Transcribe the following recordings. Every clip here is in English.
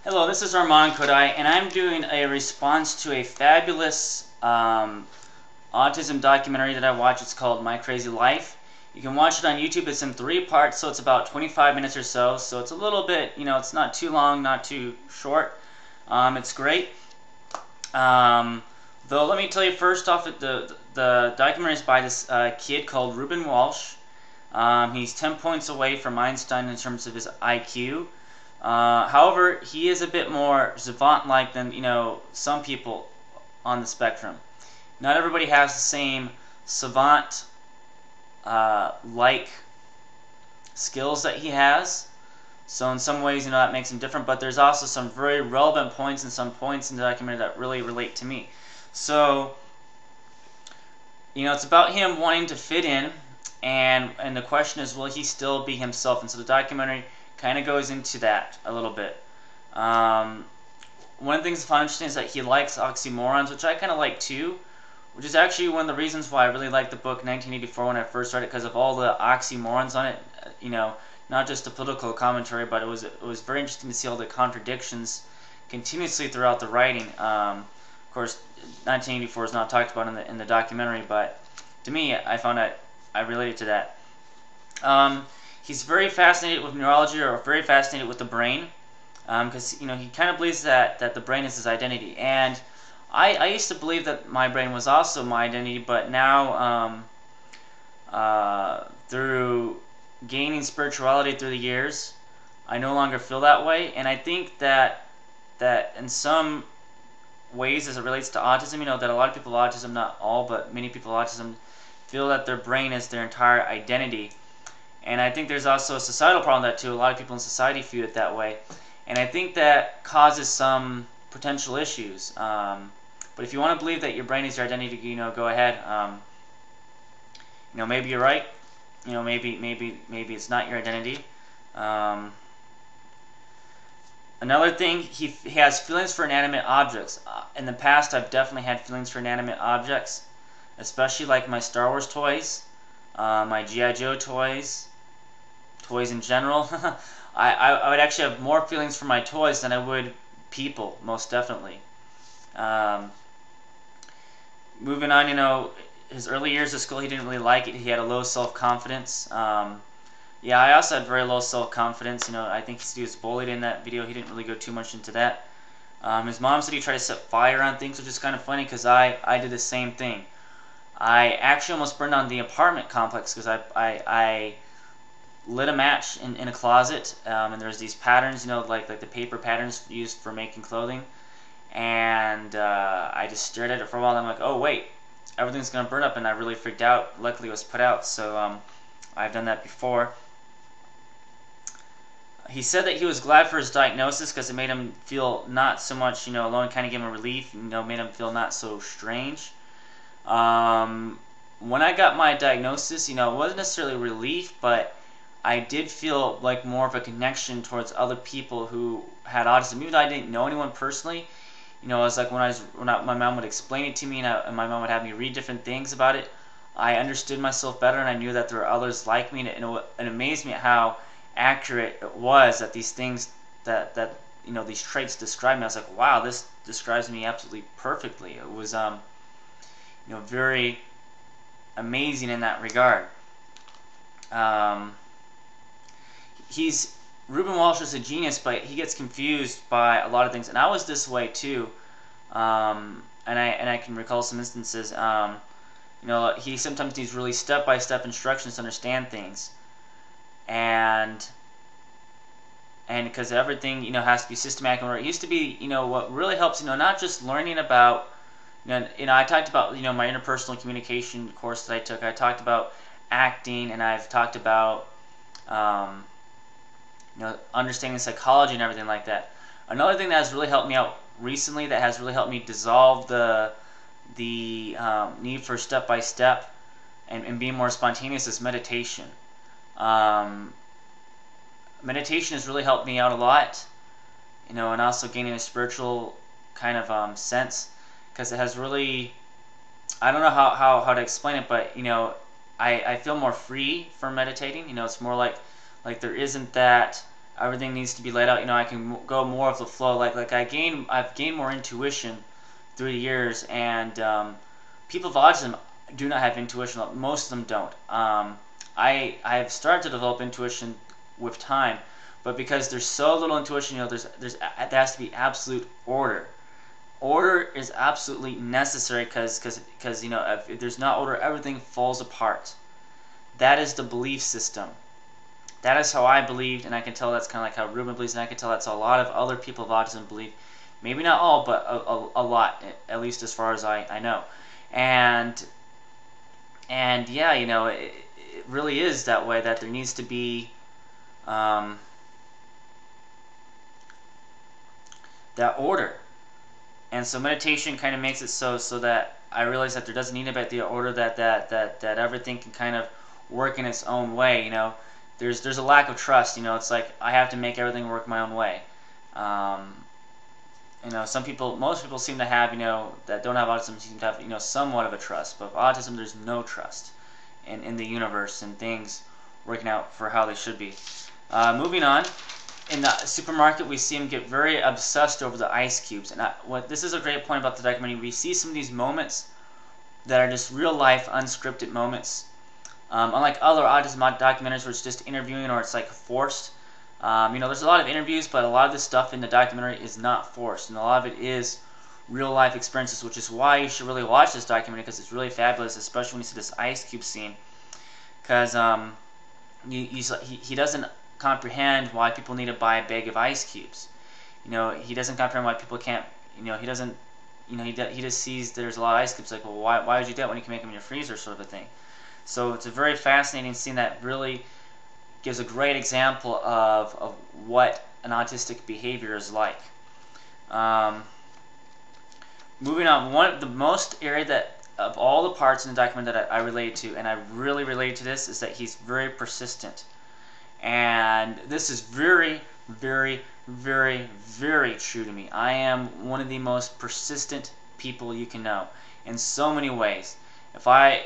Hello, this is Arman Khodaei, and I'm doing a response to a fabulous autism documentary that I watched. It's called My Crazy Life. You can watch it on YouTube. It's in 3 parts, so it's about 25 minutes or so. So it's a little bit, it's not too long, not too short. It's great. Though, let me tell you first off, the documentary is by this kid called Ruben Walsh. He's 10 points away from Einstein in terms of his IQ. However, he is a bit more savant-like than, some people on the spectrum. Not everybody has the same savant-like skills that he has. So in some ways, that makes him different. But there's also some very relevant points and some points in the documentary that really relate to me. So, it's about him wanting to fit in. And the question is, will he still be himself? And so the documentary kind of goes into that a little bit. One of the things I find interesting is that he likes oxymorons, which I kind of like too, which is actually one of the reasons why I really liked the book 1984 when I first read it, because of all the oxymorons on it. Not just the political commentary, but it was very interesting to see all the contradictions continuously throughout the writing. Of course, 1984 is not talked about in the documentary, but to me, I found that I related to that. He's very fascinated with neurology, or very fascinated with the brain, because he kind of believes that the brain is his identity. And I used to believe that my brain was also my identity, but now through gaining spirituality through the years, I no longer feel that way. And I think that in some ways, as it relates to autism, that a lot of people with autism, not all, but many people with autism, feel that their brain is their entire identity. And I think there's also a societal problem with that too. A lot of people in society view it that way. And I think that causes some potential issues. But if you want to believe that your brain is your identity, go ahead. Maybe you're right. Maybe it's not your identity. Another thing, he has feelings for inanimate objects. In the past, I've definitely had feelings for inanimate objects, especially like my Star Wars toys, my G.I. Joe toys in general. I would actually have more feelings for my toys than I would people, most definitely. Moving on, his early years of school, he didn't really like it. He had a low self-confidence. Yeah, I also had very low self-confidence. I think he was bullied in that video. He didn't really go too much into that. His mom said he tried to set fire on things, which is kind of funny because I did the same thing. I actually almost burned down the apartment complex because I lit a match in a closet, and there's these patterns, like the paper patterns used for making clothing, and I just stared at it for a while, and I'm like, oh wait, everything's gonna burn up, and I really freaked out. Luckily it was put out, so I've done that before. He said that he was glad for his diagnosis because it made him feel not so much, alone, kind of gave him relief, made him feel not so strange. When I got my diagnosis, it wasn't necessarily relief, but I did feel like more of a connection towards other people who had autism, even though I didn't know anyone personally. It was like when my mom would explain it to me, and my mom would have me read different things about it, I understood myself better, and I knew that there were others like me, and it amazed me at how accurate it was that these things that these traits describe me. I was like, wow, this describes me absolutely perfectly. It was very amazing in that regard. Ruben Walsh is a genius, but he gets confused by a lot of things, and I was this way too. And I can recall some instances. He sometimes needs really step-by-step instructions to understand things, and because everything has to be systematic. It used to be what really helps not just learning about I talked about my interpersonal communication course that I took. I talked about acting, and I've talked about understanding psychology and everything like that. Another thing that has really helped me out recently, that has really helped me dissolve the need for step-by-step and being more spontaneous, is meditation. Meditation has really helped me out a lot, and also gaining a spiritual kind of sense, because it has really, I don't know how to explain it, but I feel more free from meditating. It's more like there isn't that everything needs to be laid out. I can go more of the flow. I've gained more intuition through the years, and people with autism do not have intuition. Most of them don't. I've started to develop intuition with time, but because there's so little intuition, there has to be absolute order. Order is absolutely necessary because if there's not order, everything falls apart. That is the belief system. That is how I believed, and I can tell that's kind of like how Ruben believes, and I can tell that's a lot of other people with autism believe. Maybe not all, but a lot, at least as far as I know. And yeah, it really is that way, that there needs to be that order. And so meditation kind of makes it so that I realize that there doesn't need to be the order, that everything can kind of work in its own way. There's a lack of trust. It's like I have to make everything work my own way. Most people seem to have, that don't have autism seem to have, somewhat of a trust. But with autism, there's no trust in the universe and things working out for how they should be. Moving on, in the supermarket, we see him get very obsessed over the ice cubes. And this is a great point about the documentary. We see some of these moments that are just real life, unscripted moments. Unlike other autism documentaries where it's just interviewing or it's like forced. There's a lot of interviews, but a lot of the stuff in the documentary is not forced, and a lot of it is real life experiences, which is why you should really watch this documentary, because it's really fabulous, especially when you see this ice cube scene, because he doesn't comprehend why people need to buy a bag of ice cubes. He doesn't comprehend why people can't. He doesn't. He just sees there's a lot of ice cubes. Like, well, why would you do that when you can make them in your freezer, sort of a thing. So it's a very fascinating scene that really gives a great example of what an autistic behavior is like. Moving on, the most area that of all the parts in the document that I relate to, and I really relate to this, is that he's very persistent. And this is very, very, very, very true to me. I am one of the most persistent people you can know in so many ways. I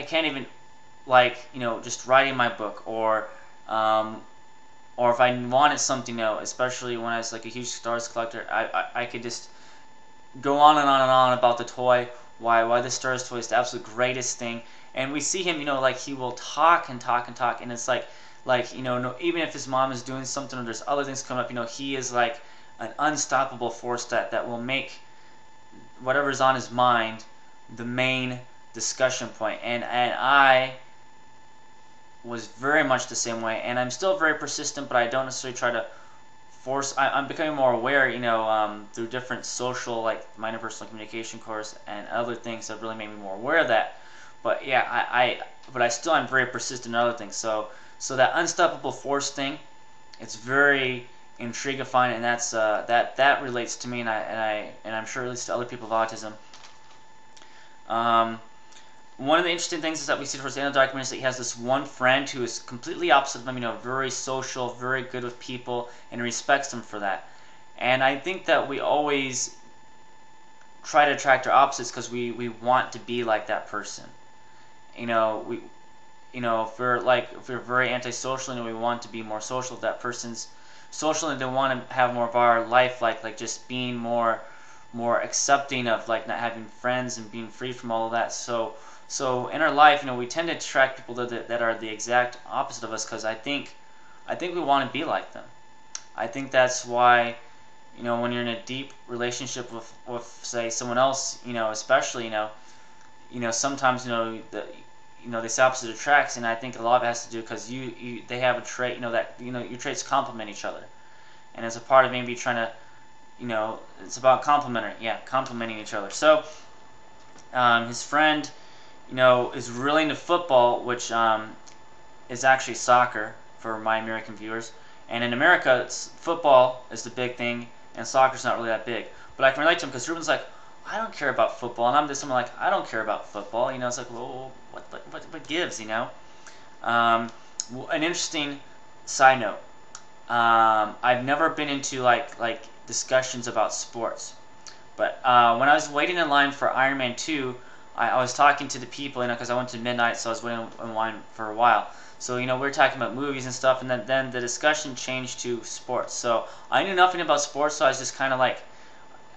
can't even, just writing my book, or if I wanted something new, especially when I was like a huge Stars collector, I could just go on and on and on about the toy, why the Stars toy is the absolute greatest thing. And we see him, he will talk and talk and talk, and it's even if his mom is doing something or there's other things coming up, he is like an unstoppable force that will make whatever's on his mind the main discussion point. And I was very much the same way, and I'm still very persistent, but I don't necessarily try to force. I'm becoming more aware, through different social, like my interpersonal communication course and other things that really made me more aware of that. But yeah, but I still am very persistent in other things. So that unstoppable force thing, it's very intriguing, and that's that relates to me, and I'm sure it relates to other people with autism. One of the interesting things is that we see towards the end of the document is that he has this one friend who is completely opposite of him, very social, very good with people, and respects him for that. And I think that we always try to attract our opposites because we want to be like that person. If we're very antisocial and we want to be more social, if that person's social and they want to have more of our life, like just being more accepting of not having friends and being free from all of that. So in our life, we tend to attract people that are the exact opposite of us, because I think we want to be like them. I think that's why, when you're in a deep relationship with say someone else, especially, sometimes they say opposite attracts, and I think a lot of it has to do because they have a trait, that your traits complement each other, and it's a part of maybe trying to, it's about complementing each other. So his friend, is really into football, which is actually soccer for my American viewers. And in America, football is the big thing, and soccer's not really that big. But I can relate to him because Ruben's like, I don't care about football, and I'm just someone like, I don't care about football. It's like, well, what gives, An interesting side note. I've never been into like discussions about sports, but when I was waiting in line for Iron Man 2, I was talking to the people, because I went to midnight, so I was waiting in line for a while. So, we were talking about movies and stuff, and then the discussion changed to sports. So I knew nothing about sports, so I was just kind of like,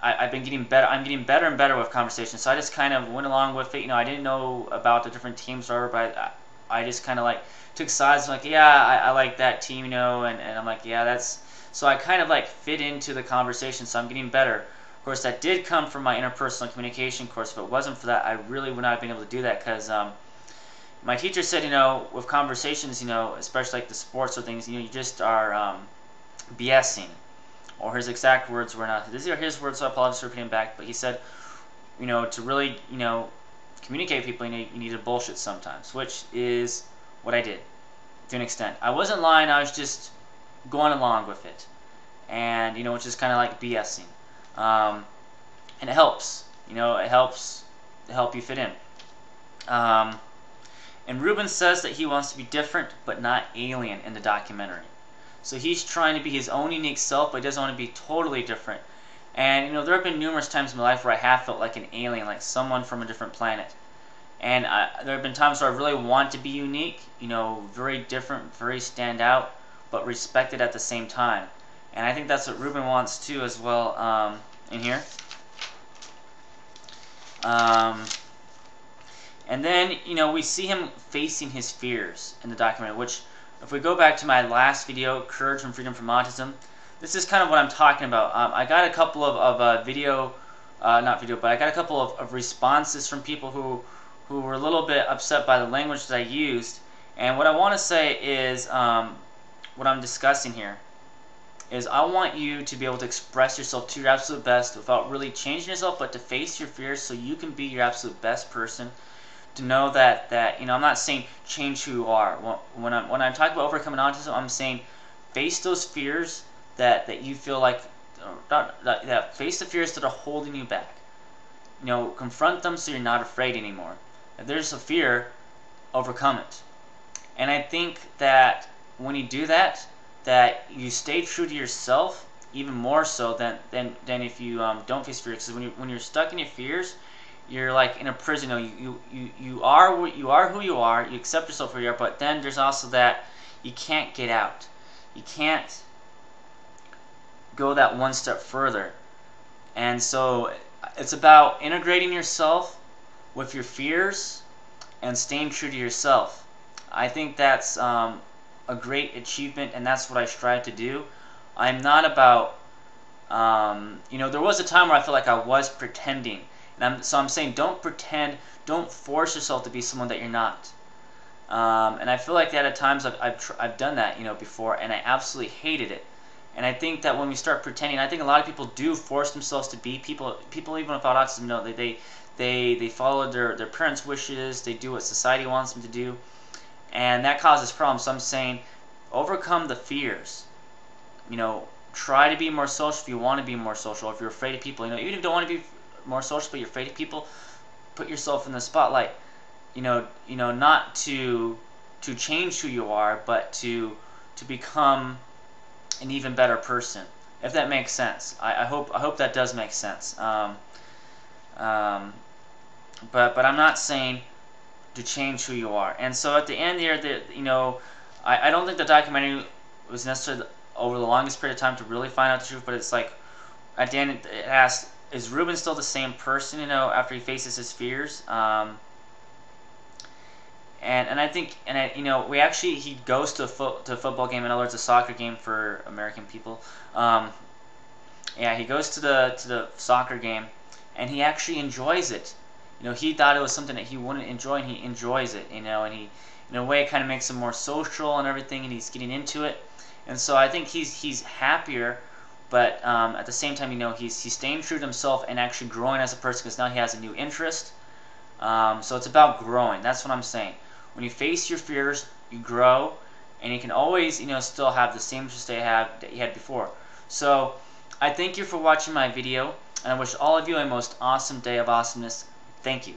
I've been getting better. I'm getting better and better with conversation. So I just kind of went along with it. I didn't know about the different teams or whatever, but I just kind of like took sides. Like, yeah, I like that team, and I'm like, yeah, that's. So I kind of like fit into the conversation. So I'm getting better. Of course, that did come from my interpersonal communication course. If it wasn't for that, I really would not have been able to do that, because my teacher said, with conversations, especially like the sports or things, you just are BSing. Or his exact words were not. These are his words, so I apologize for repeating back. But he said, to really, communicate with people, you need to bullshit sometimes, which is what I did to an extent. I wasn't lying. I was just going along with it, and which is kind of like BSing, and it helps. It helps to help you fit in. And Ruben says that he wants to be different but not alien in the documentary. So he's trying to be his own unique self, but he doesn't want to be totally different. And there have been numerous times in my life where I have felt like an alien, like someone from a different planet. And there have been times where I really want to be unique, very different, very stand out, but respected at the same time. And I think that's what Ruben wants too as well in here. And then, we see him facing his fears in the documentary, which, if we go back to my last video, Courage and Freedom from Autism, this is kind of what I'm talking about. I got a couple of I got a couple of responses from people who were a little bit upset by the language that I used. And what I want to say is, what I'm discussing here, is I want you to be able to express yourself to your absolute best without really changing yourself, but to face your fears so you can be your absolute best person. To know that I'm not saying change who you are. When I'm talking about overcoming autism, I'm saying face those fears that you feel like, face the fears that are holding you back. Confront them so you're not afraid anymore. If there's a fear, overcome it. And I think that when you do that you stay true to yourself even more so than if you don't face fears. Because when you're stuck in your fears, you're like in a prison. You are who you are. You accept yourself for who you are, but then there's also that you can't get out. You can't go that one step further. And so it's about integrating yourself with your fears and staying true to yourself. I think that's a great achievement, and that's what I strive to do. I'm not about, there was a time where I felt like I was pretending. So I'm saying don't pretend, don't force yourself to be someone that you're not. And I feel like that at times I've done that, before, and I absolutely hated it. And I think that when we start pretending, I think a lot of people do force themselves to be people even without autism, they follow their parents' wishes, they do what society wants them to do, and that causes problems. So I'm saying overcome the fears. Try to be more social if you want to be more social. If you're afraid of people, even if you don't want to be more social but you're afraid of people, put yourself in the spotlight. Not to change who you are, but to become an even better person, if that makes sense. I hope that does make sense. But I'm not saying to change who you are. And so at the end here, I don't think the documentary was necessarily over the longest period of time to really find out the truth, but it's like at the end it asks, is Ruben still the same person, after he faces his fears? And I think, he goes to a football game, in other words, a soccer game for American people. He goes to the soccer game, and he actually enjoys it. He thought it was something that he wouldn't enjoy, and he enjoys it. And he, in a way, it kind of makes him more social and everything, and he's getting into it. And so I think he's happier. But at the same time, he's staying true to himself and actually growing as a person, because now he has a new interest. So it's about growing. That's what I'm saying. When you face your fears, you grow, and you can always, still have the same interest that you had before. So I thank you for watching my video, and I wish all of you a most awesome day of awesomeness. Thank you.